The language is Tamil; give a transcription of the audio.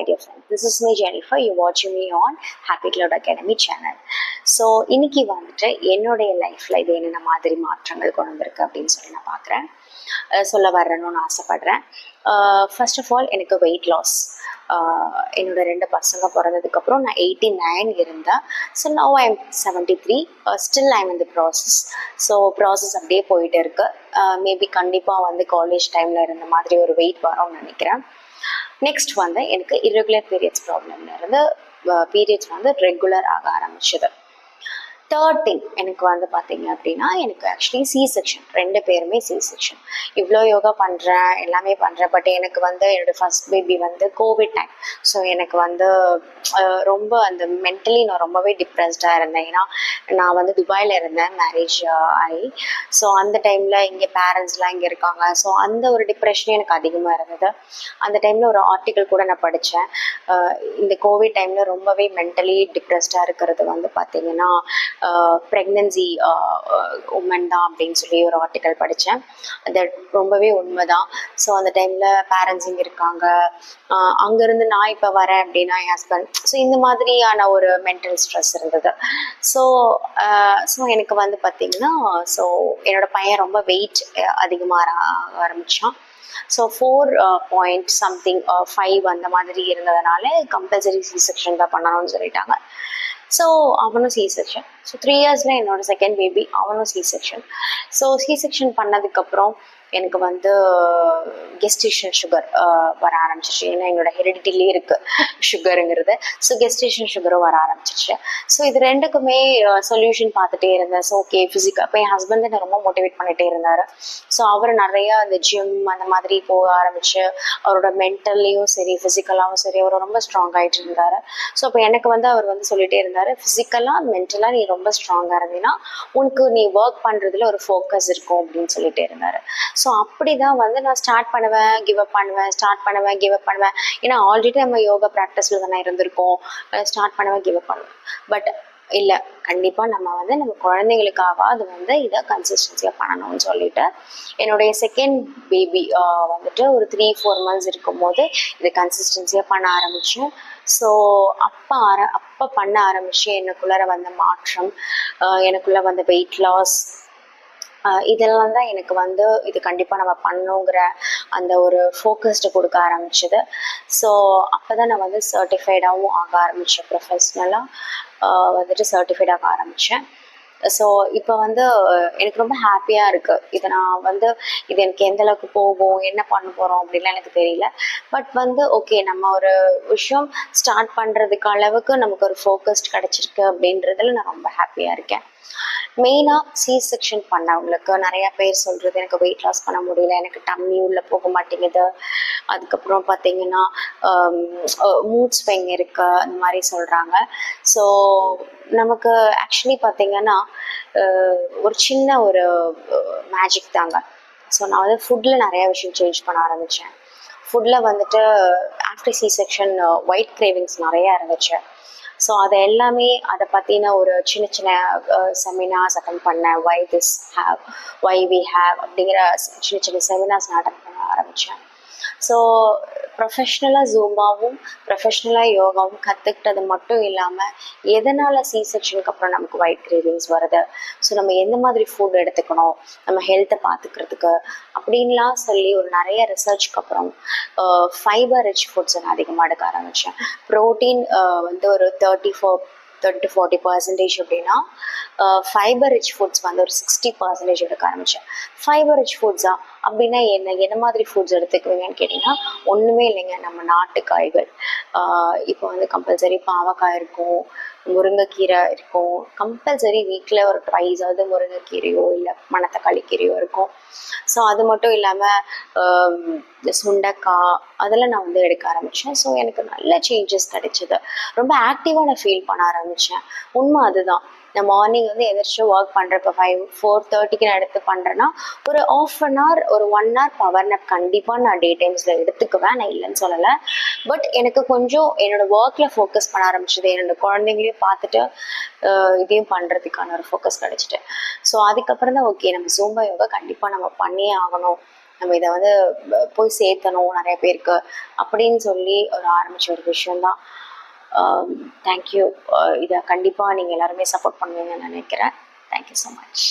dear friends. This is me Jennifer. You're watching me on Happy Cloud Academy channel. So இன்னைக்கு வந்துட்டு என்னுடைய லைஃப்பில் இது என்னென்ன மாதிரி மாற்றங்கள் கொண்டு வந்திருக்கு அப்படின்னு சொல்லி நான் பார்க்குறேன், சொல்ல வரணும்னு ஆசைப்பட்றேன். ஃபர்ஸ்ட் ஆஃப் ஆல் எனக்கு வெயிட் லாஸ். என்னோட 2 பசங்க பிறந்ததுக்கப்புறம் நான் 89 இருந்தேன். So now I am 73. Still I am in the process. So process அப்படியே போயிட்டு இருக்கு. மேபி கண்டிப்பாக வந்து காலேஜ் டைமில் இருந்த மாதிரி ஒரு வெயிட் வரும்னு நினைக்கிறேன். நெக்ஸ்ட் வந்து எனக்கு இர்ரெகுலர் பீரியட்ஸ் ப்ராப்ளம்ல இருந்து பீரியட்ஸ் வந்து ரெகுலர் ஆக ஆரம்பிச்சது. தேர்ட் திங் எனக்கு வந்து பார்த்தீங்க அப்படின்னா, எனக்கு ஆக்சுவலி சி செக்ஷன், 2 பேருமே சி செக்ஷன். இவ்வளோ யோகா பண்ணுறேன், எல்லாமே பண்ணுறேன், பட் எனக்கு வந்து என்னோடய ஃபர்ஸ்ட் பேபி வந்து கோவிட் டைம். ஸோ எனக்கு வந்து ரொம்ப அந்த மென்டலி நான் ரொம்பவே டிப்ரெஸ்டாக இருந்தேன். ஏன்னா நான் வந்து துபாயில் இருந்தேன் மேரேஜ் ஆகி. ஸோ அந்த டைமில் இங்கே பேரண்ட்ஸ்லாம் இங்கே இருக்காங்க. ஸோ அந்த ஒரு டிப்ரெஷனே எனக்கு அதிகமாக இருந்தது. அந்த டைமில் ஒரு ஆர்டிக்கல் கூட நான் படித்தேன். இந்த கோவிட் டைமில் ரொம்பவே மென்டலி டிப்ரெஸ்டாக இருக்கிறது வந்து பார்த்தீங்கன்னா ப்ரெக்னன்சி உமன் தான் அப்படின்னு சொல்லி ஒரு ஆர்டிக்கல் படித்தேன். அது ரொம்பவே உண்மைதான். ஸோ அந்த டைமில் பேரண்ட்ஸ் இங்கே இருக்காங்க, அங்கேருந்து நான் இப்போ வரேன் அப்படின்னா என் ஹஸ்பண்ட், ஸோ இந்த மாதிரியான ஒரு மென்டல் ஸ்ட்ரெஸ் இருந்தது. ஸோ எனக்கு வந்து பார்த்திங்கன்னா, ஸோ என்னோடய பையன் ரொம்ப வெயிட் அதிகமாக ஆரம்பித்தான். ஸோ 4.5 அந்த மாதிரி இருந்ததுனால கம்பல்சரி சி செக்ஷன் தான் பண்ணணும்னு சொல்லிட்டாங்க. ஸோ அவனும் சி செக்ஷன். ஸோ 3 இயர்ஸில் என்னோட செகண்ட் பேபி அவனும் C section. So C section பண்ணதுக்கப்புறம் எனக்கு வந்து கெஸ்டேஷன் சுகர் வர ஆரம்பிச்சிச்சு. ஏன்னா என்னோட ஹெரிடிட்டிலே இருக்குது சுகருங்கிறது. ஸோ கெஸ்டேஷன் சுகரும் வர ஆரம்பிச்சிச்சு. ஸோ இது 2க்குமே சொல்யூஷன் பார்த்துட்டே இருந்தேன். ஸோ ஓகே ஃபிசிக்கல், அப்போ என் ஹஸ்பண்ட் என்னை ரொம்ப மோட்டிவேட் பண்ணிகிட்டே இருந்தார். ஸோ அவர் நிறைய அந்த ஜிம் அந்த மாதிரி போக ஆரம்பிச்சு அவரோட மென்டல்லையும் சரி ஃபிசிக்கலாகவும் சரி அவர் ரொம்ப ஸ்ட்ராங் ஆகிட்டு இருந்தார். ஸோ அப்போ எனக்கு வந்து அவர் வந்து சொல்லிகிட்டே இருந்தார், ஃபிசிக்கலாக மென்டலாக நீ ரொம்ப ஸ்ட்ராங்காக இருந்தீங்கன்னா உனக்கு நீ ஒர்க் பண்ணுறதுல ஒரு ஃபோக்கஸ் இருக்கும் அப்படின்னு சொல்லிகிட்டே இருந்தார். ஸோ அப்படி தான் வந்து நான் ஸ்டார்ட் பண்ணுவேன், கிவ் அப் பண்ணுவேன், ஸ்டார்ட் பண்ணுவேன், கிவ் அப் பண்ணுவேன். ஏன்னா ஆல்ரெடி நம்ம யோகா ப்ராக்டிஸில் தானே இருந்திருக்கோம். ஸ்டார்ட் பண்ணுவேன், கிவ் அப் பண்ணுவேன். பட் இல்லை, கண்டிப்பாக நம்ம வந்து நம்ம குழந்தைங்களுக்காக அது வந்து இதை கன்சிஸ்டன்சியாக பண்ணணும்னு சொல்லிட்டு என்னுடைய செகண்ட் பேபி வந்துட்டு ஒரு 3-4 months இருக்கும் போது இதை கன்சிஸ்டன்சியாக பண்ண ஆரம்பித்தேன். ஸோ அப்போ பண்ண ஆரம்பித்து எனக்குள்ளார வந்த மாற்றம், எனக்குள்ளே வந்த வெயிட் லாஸ், இதெல்லாம் தான் எனக்கு வந்து இது கண்டிப்பாக நம்ம பண்ணணுங்கிற அந்த ஒரு ஃபோக்கஸ்டு கொடுக்க ஆரம்பிச்சது. ஸோ அப்போ தான் நான் வந்து சர்டிஃபைடாகவும் ஆக ஆரம்பித்தேன், ப்ரொஃபஷ்னலாக வந்துட்டு சர்டிஃபைட் ஆக ஆரம்பித்தேன். ஸோ இப்போ வந்து எனக்கு ரொம்ப ஹாப்பியாக இருக்குது. இதை நான் வந்து இது எனக்கு எந்த அளவுக்கு போகும், என்ன பண்ண போகிறோம் அப்படின்லாம் எனக்கு தெரியல. பட் வந்து ஓகே, நம்ம ஒரு விஷயம் ஸ்டார்ட் பண்ணுறதுக்கு அளவுக்கு நமக்கு ஒரு ஃபோக்கஸ்ட் கிடச்சிருக்கு அப்படின்றதுல நான் ரொம்ப ஹாப்பியாக இருக்கேன். மெயினாக சி செக்ஷன் பண்ணவங்களுக்கு நிறையா பேர் சொல்கிறது, எனக்கு வெயிட் லாஸ் பண்ண முடியல, எனக்கு டம்மி உள்ளே போக மாட்டேங்குது, அதுக்கப்புறம் பார்த்தீங்கன்னா மூட் ஸ்விங் இருக்குது, அந்த மாதிரி சொல்கிறாங்க. ஸோ நமக்கு ஆக்சுவலி பார்த்தீங்கன்னா ஒரு சின்ன ஒரு மேஜிக் தாங்க. ஸோ நான் வந்து ஃபுட்டில் நிறையா விஷயம் சேஞ்ச் பண்ண ஆரம்பித்தேன். ஃபுட்டில் வந்துட்டு after C section white cravings நிறையா இருந்துச்சு. ஸோ அதை எல்லாமே அதை பற்றின ஒரு சின்ன சின்ன செமினார்ஸ் அட்டன் பண்ணேன். வை வி ஹேவ் அப்படிங்கிற சின்ன சின்ன செமினார்ஸ் நான் அட்டன் பண்ண ஆரம்பித்தேன். ஸோ ப்ரொஃபஷ்னலாக ஜூம்பாவும் ப்ரொஃபஷ்னலாக யோகாவும் கற்றுக்கிட்டது மட்டும் இல்லாமல் எதனால் சி செக்ஷனுக்கு அப்புறம் நமக்கு ஒயிட் கிரேவிங்ஸ் வருது, ஸோ நம்ம எந்த மாதிரி ஃபுட் எடுத்துக்கணும் நம்ம ஹெல்த்தை பார்த்துக்கிறதுக்கு அப்படின்லாம் சொல்லி ஒரு நிறைய ரிசர்ச்க்கு அப்புறம் ஃபைபர் ரிச் ஃபுட்ஸ் நான் அதிகமாக எடுக்க ஆரம்பித்தேன். ப்ரோட்டீன் வந்து ஒரு 30-40% அப்படின்னா ஃபைபர் ரிச் ஃபுட்ஸ் வந்து ஒரு 60% எடுக்க ஆரம்பித்தேன். ஃபைபர் ரிச் ஃபுட்ஸா அப்படின்னா என்ன மாதிரி ஃபுட்ஸ் எடுத்துக்குவீங்கன்னு கேட்டிங்கன்னா ஒன்றுமே இல்லைங்க. நம்ம நாட்டு காய்கள், இப்போ வந்து கம்பல்சரி பாவக்காய் இருக்கும், முருங்கைக்கீரை இருக்கும், கம்பல்சரி வீக்கில் ஒரு 2 முருங்கைக்கீரையோ இல்லை மணத்தக்காளி கீரையோ இருக்கும். ஸோ அது மட்டும் இல்லாமல் சுண்டைக்காய் அதெல்லாம் நான் வந்து எடுக்க ஆரம்பித்தேன். ஸோ எனக்கு நல்ல சேஞ்சஸ் கிடைச்சிது. ரொம்ப ஆக்டிவாக நான் ஃபீல் பண்ண ஆரம்பித்தேன். உண்மை அதுதான். நான் மார்னிங் வந்து எதிர்த்து ஒர்க் பண்ணுறேன். இப்போ 4:30க்கு நான் எடுத்து பண்ணுறேன்னா ஒரு 1/2 hour ஒரு 1 hour பவர் நேப் கண்டிப்பாக நான் டே டைம்ஸில் எடுத்துக்குவேன், நான் இல்லைன்னு சொல்லலை. பட் எனக்கு கொஞ்சம் என்னோடய ஒர்க்கில் ஃபோக்கஸ் பண்ண ஆரம்பிச்சது, என்னோடய குழந்தைங்களையும் பார்த்துட்டு இதையும் பண்ணுறதுக்கான ஒரு ஃபோக்கஸ் கிடச்சிட்டு. ஸோ அதுக்கப்புறம் தான் ஓகே, நம்ம ஜூம்பா யோகா கண்டிப்பாக நம்ம பண்ணியே ஆகணும் நம்ம இதை வந்து போய் சேர்த்தணும் நிறைய பேருக்கு அப்படின்னு சொல்லி ஆரம்பிச்ச ஒரு விஷயம்தான். தேங்க்யூ. இதை கண்டிப்பாக நீங்கள் எல்லாருமே சப்போர்ட் பண்ணுவீங்கன்னு நினைக்கிறேன். Thank you so much.